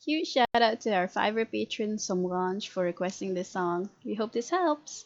Huge shout out to our Fiverr patron Somrange for requesting this song. We hope this helps.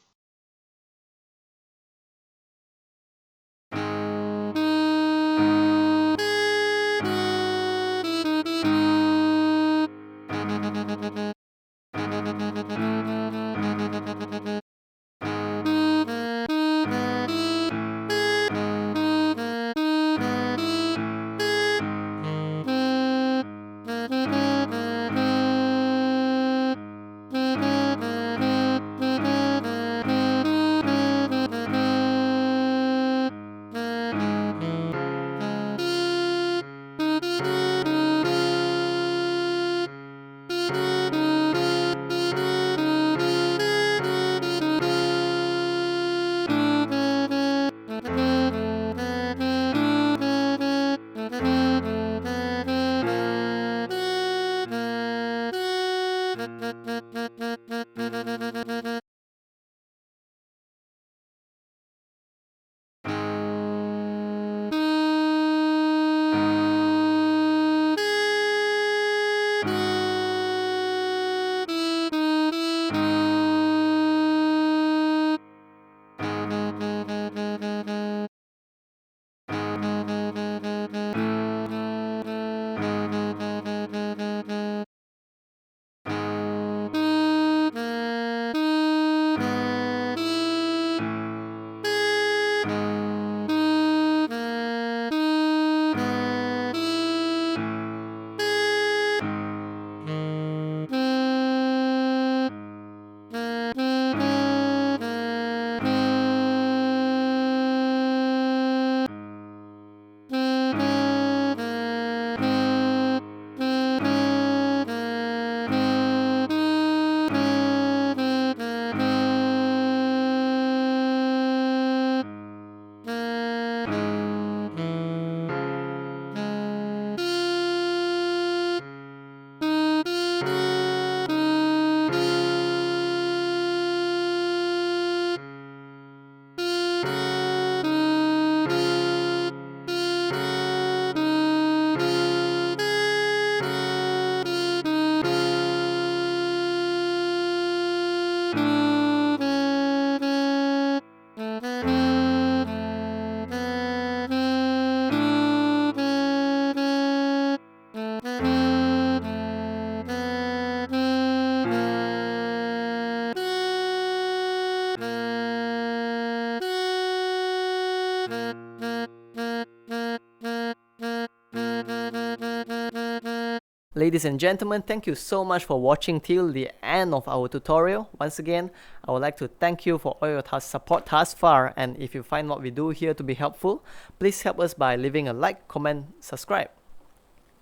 Ladies and gentlemen, thank you so much for watching till the end of our tutorial. Once again, I would like to thank you for all your support thus far, and if you find what we do here to be helpful, please help us by leaving a like, comment, subscribe.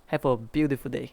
Have a beautiful day.